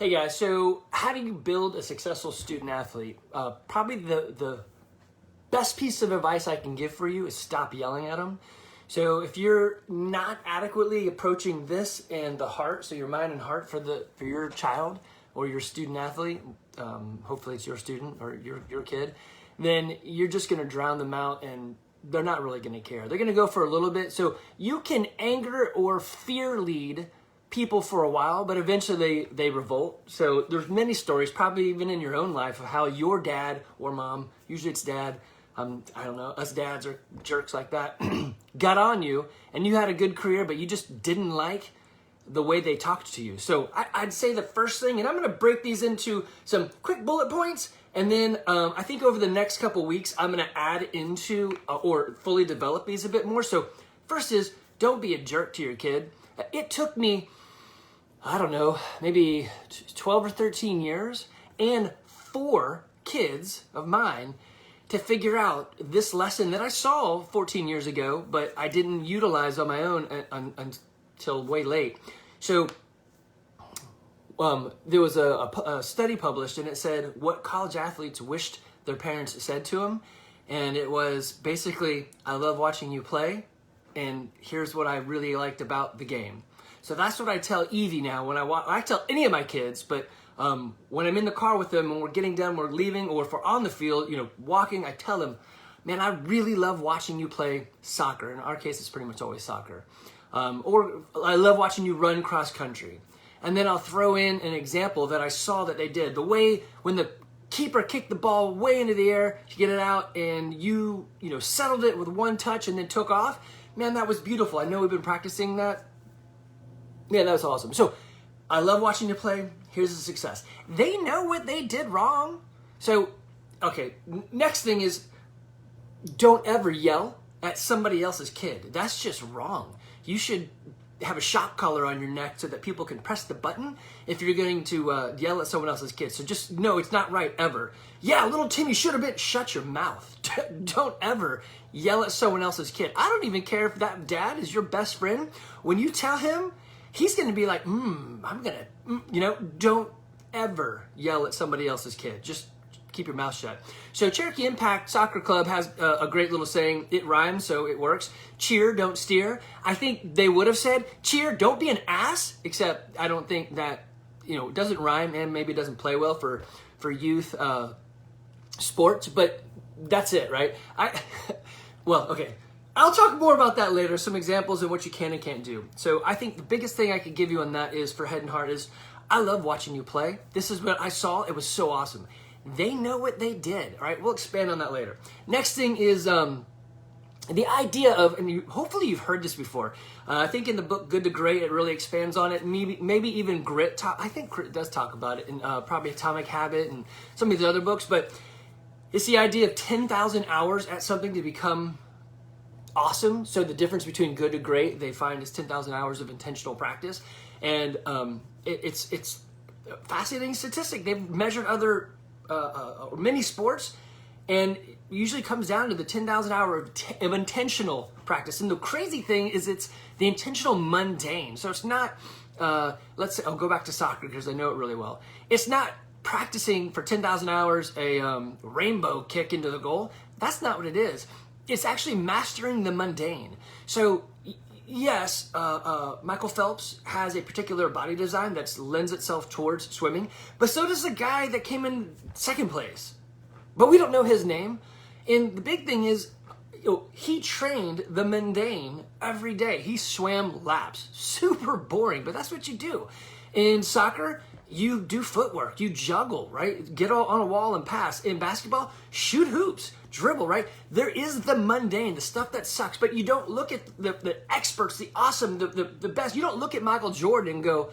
Hey guys, so how do you build a successful student athlete? Probably the best piece of advice I can give for you is stop yelling at them. So if you're not adequately approaching this and the heart, so your mind and heart for your child or your student athlete, hopefully it's your student or your kid, then you're just going to drown them out and they're not really going to care. They're going to go for a little bit. So you can anger or fear lead people for a while, but eventually they revolt. So there's many stories, probably even in your own life, of how your dad or mom, usually it's dad, I don't know, us dads are jerks like that, got on you and you had a good career, but you just didn't like the way they talked to you. So I'd say the first thing, and I'm going to break these into some quick bullet points, and then I think over the next couple weeks, I'm going to add into or fully develop these a bit more. So first is, don't be a jerk to your kid. It took me, I don't know, maybe 12 or 13 years and 4 kids of mine to figure out this lesson that I saw 14 years ago, but I didn't utilize on my own until way late. So there was a study published, and it said what college athletes wished their parents said to them. And it was basically, I love watching you play, and here's what I really liked about the game. So that's what I tell Evie now when I tell any of my kids, but when I'm in the car with them and we're getting done, we're leaving, or if we're on the field, walking, I tell them, man, I really love watching you play soccer. In our case, it's pretty much always soccer. Or I love watching you run cross country. And then I'll throw in an example that I saw that they did. The way when the keeper kicked the ball way into the air to get it out, and you settled it with one touch and then took off. Man, that was beautiful. I know we've been practicing that. Yeah, that was awesome. So I love watching you play. Here's a success. They know what they did wrong. So, okay, next thing is don't ever yell at somebody else's kid. That's just wrong. You should have a shock collar on your neck so that people can press the button if you're going to yell at someone else's kid. So just know it's not right ever. Yeah, little Timmy should have been. Shut your mouth. Don't ever yell at someone else's kid. I don't even care if that dad is your best friend. When you tell him, he's going to be like, don't ever yell at somebody else's kid. Just keep your mouth shut. So Cherokee Impact Soccer Club has a great little saying. It rhymes, so it works. Cheer, don't steer. I think they would have said, cheer, don't be an ass, except I don't think that, it doesn't rhyme and maybe it doesn't play well for youth sports, but that's it, right? Well, okay. I'll talk more about that later, some examples of what you can and can't do. So I think the biggest thing I could give you on that is, for head and heart, is I love watching you play. This is what I saw. It was so awesome. They know what they did, all right? We'll expand on that later. Next thing is the idea of, and hopefully you've heard this before. I think in the book Good to Great, it really expands on it. Maybe even Grit. I think Grit does talk about it in probably Atomic Habit and some of these other books. But it's the idea of 10,000 hours at something to become awesome. So the difference between good to great, they find, is 10,000 hours of intentional practice. And it's a fascinating statistic. They've measured other many sports, and it usually comes down to the 10,000 hour of intentional practice. And the crazy thing is it's the intentional mundane. So it's not, let's say, I'll go back to soccer because I know it really well. It's not practicing for 10,000 hours a rainbow kick into the goal. That's not what it is. It's actually mastering the mundane. So yes, Michael Phelps has a particular body design that lends itself towards swimming, but so does the guy that came in second place. But we don't know his name. And the big thing is, he trained the mundane every day. He swam laps. Super boring, but that's what you do. In soccer, you do footwork, you juggle, right? Get on a wall and pass. In basketball, shoot hoops, dribble, right? There is the mundane, the stuff that sucks, but you don't look at the experts, the awesome, the best. You don't look at Michael Jordan and go,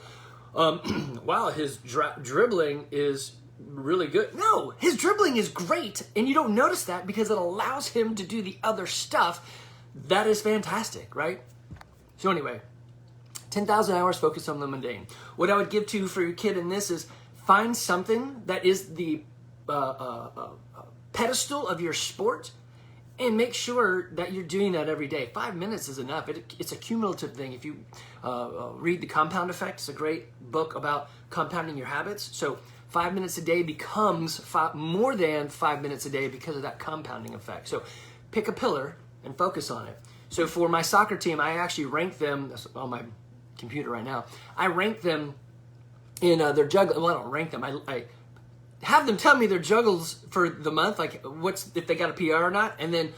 wow, his dribbling is really good. No, his dribbling is great, and you don't notice that because it allows him to do the other stuff that is fantastic, right? So anyway, 10,000 hours focused on the mundane. What I would give to you for your kid in this is find something that is the pedestal of your sport And make sure that you're doing that every day. 5 minutes is enough. It's a cumulative thing. If you read The Compound Effect, it's a great book about compounding your habits. So 5 minutes a day becomes more than 5 minutes a day because of that compounding effect. So pick a pillar and focus on it. So for my soccer team, I actually rank them, that's on my computer right now, I rank them in their juggling. Well, I don't rank them. I have them tell me their juggles for the month, like if they got a PR or not, and then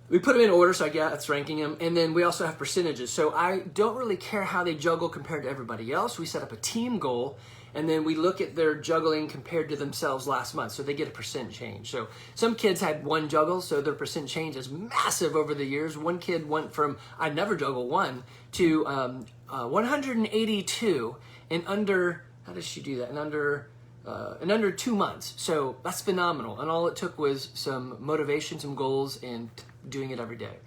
we put them in order, so I guess that's ranking them, and then we also have percentages. So I don't really care how they juggle compared to everybody else. We set up a team goal, and then we look at their juggling compared to themselves last month, so they get a percent change. So some kids had 1 juggle, so their percent change is massive over the years. One kid went from, I never juggle 1, to 182 in under, how does she do that? In under 2 months. So that's phenomenal. And all it took was some motivation, some goals, and doing it every day.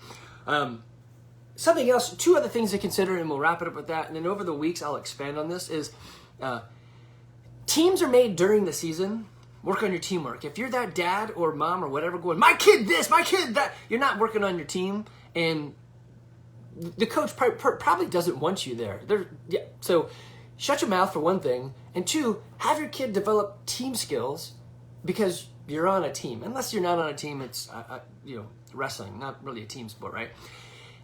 Something else, 2 other things to consider, and we'll wrap it up with that. And then over the weeks, I'll expand on this, is teams are made during the season. Work on your teamwork. If you're that dad or mom or whatever going, my kid this, my kid that, you're not working on your team, and the coach probably doesn't want you there. So shut your mouth for one thing, and 2, have your kid develop team skills because you're on a team. Unless you're not on a team, it's wrestling, not really a team sport, right?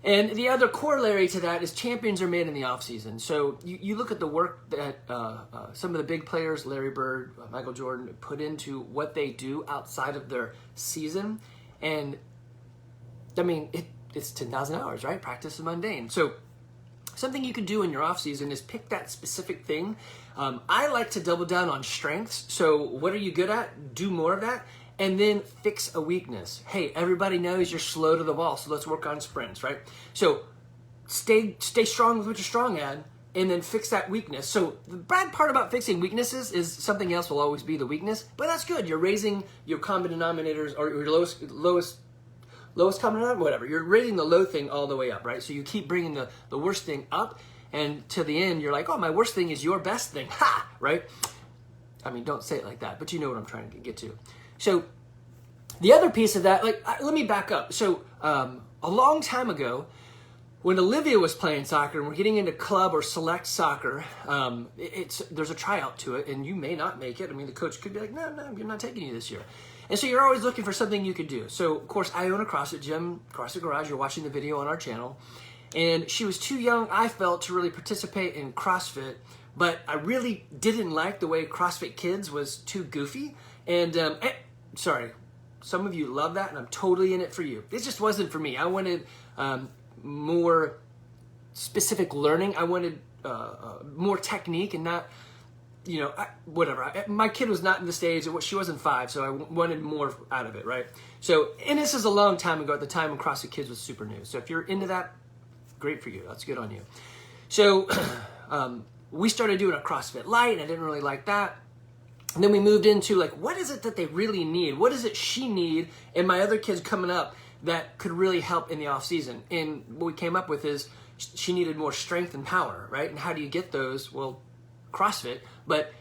And the other corollary to that is champions are made in the off season. So you look at the work that some of the big players, Larry Bird, Michael Jordan, put into what they do outside of their season, and I mean it's 10,000 hours, right? Practice is mundane. So something you can do in your off season is pick that specific thing. I like to double down on strengths. So what are you good at? Do more of that. And then fix a weakness. Hey, everybody knows you're slow to the ball, so let's work on sprints, right? So stay strong with what you're strong at, and then fix that weakness. So the bad part about fixing weaknesses is something else will always be the weakness, but that's good. You're raising your common denominators, or your lowest common denominator, whatever. You're raising the low thing all the way up, right? So you keep bringing the worst thing up, and to the end, you're like, oh, my worst thing is your best thing, ha, right? I mean, don't say it like that, but you know what I'm trying to get to. So the other piece of that, let me back up. So a long time ago, when Olivia was playing soccer and we're getting into club or select soccer, there's a tryout to it, and you may not make it. I mean, the coach could be like, no, you're not taking you this year. And so you're always looking for something you could do. So, of course, I own a CrossFit gym, CrossFit Garage. You're watching the video on our channel. And she was too young, I felt, to really participate in CrossFit, but I really didn't like the way CrossFit Kids was too goofy. And sorry, some of you love that, and I'm totally in it for you. It just wasn't for me. I wanted more specific learning. I wanted more technique and not, whatever. My kid was not in the stage, she wasn't 5, so I wanted more out of it, right? So, and this is a long time ago, at the time when CrossFit Kids was super new. So if you're into that, great for you. That's good on you. So we started doing a CrossFit Light, and I didn't really like that. And then we moved into what is it that they really need? What does she need and my other kids coming up that could really help in the off season? And what we came up with is she needed more strength and power, right? And how do you get those? Well, CrossFit, but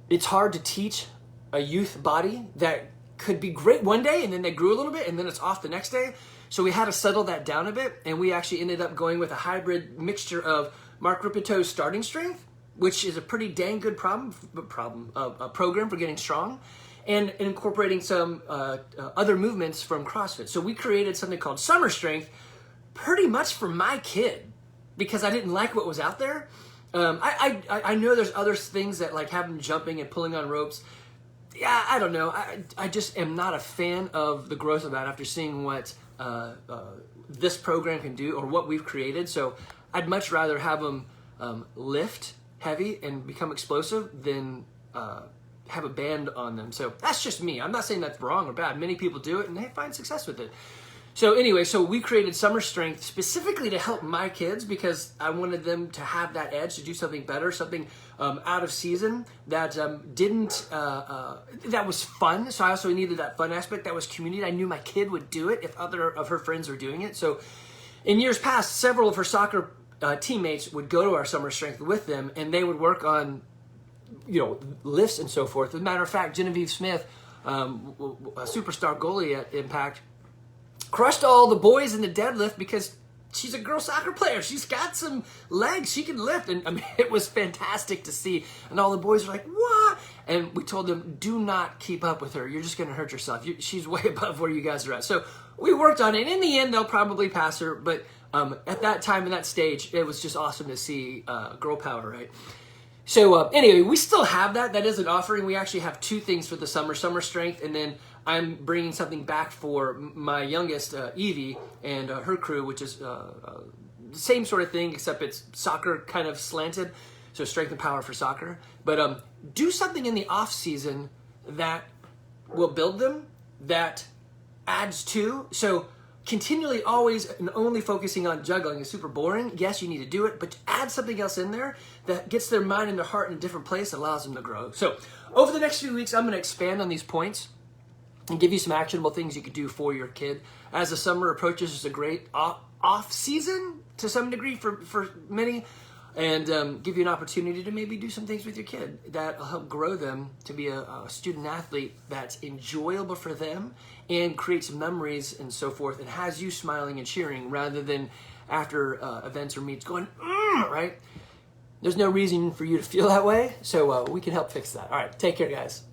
it's hard to teach a youth body that could be great one day and then they grew a little bit and then it's off the next day. So we had to settle that down a bit, and we actually ended up going with a hybrid mixture of Mark Ripetoe's starting strength, which is a pretty dang good program for getting strong, and incorporating some other movements from CrossFit. So we created something called Summer Strength, pretty much for my kid, because I didn't like what was out there. I know there's other things that have them jumping and pulling on ropes. Yeah, I don't know. I just am not a fan of the growth of that after seeing what this program can do or what we've created. So I'd much rather have them lift heavy and become explosive than have a band on them. So that's just me. I'm not saying that's wrong or bad. Many people do it and they find success with it. So anyway, so we created Summer Strength specifically to help my kids because I wanted them to have that edge to do something better, something out of season that that was fun. So I also needed that fun aspect. That was community. I knew my kid would do it if other of her friends were doing it. So in years past, several of her soccer teammates would go to our Summer Strength with them, and they would work on, lifts and so forth. As a matter of fact, Genevieve Smith, a superstar goalie at Impact, crushed all the boys in the deadlift because she's a girl soccer player. She's got some legs. She can lift. And I mean, it was fantastic to see. And all the boys were like, what? And we told them, do not keep up with her. You're just going to hurt yourself. She's way above where you guys are at. So we worked on it. And in the end, they'll probably pass her. But at that time, in that stage, it was just awesome to see girl power, right? So anyway, we still have that. That is an offering. We actually have 2 things for the summer strength, and then I'm bringing something back for my youngest, Evie, and her crew, which is the same sort of thing, except it's soccer kind of slanted, so strength and power for soccer. But do something in the off season that will build them, that adds to. So continually always and only focusing on juggling is super boring. Yes, you need to do it, but add something else in there that gets their mind and their heart in a different place and allows them to grow. So over the next few weeks, I'm going to expand on these points and give you some actionable things you could do for your kid. As the summer approaches, it's a great off season to some degree for many, and give you an opportunity to maybe do some things with your kid that will help grow them to be a student athlete that's enjoyable for them and creates memories and so forth, and has you smiling and cheering rather than after events or meets going, right? There's no reason for you to feel that way, so we can help fix that. All right, take care, guys.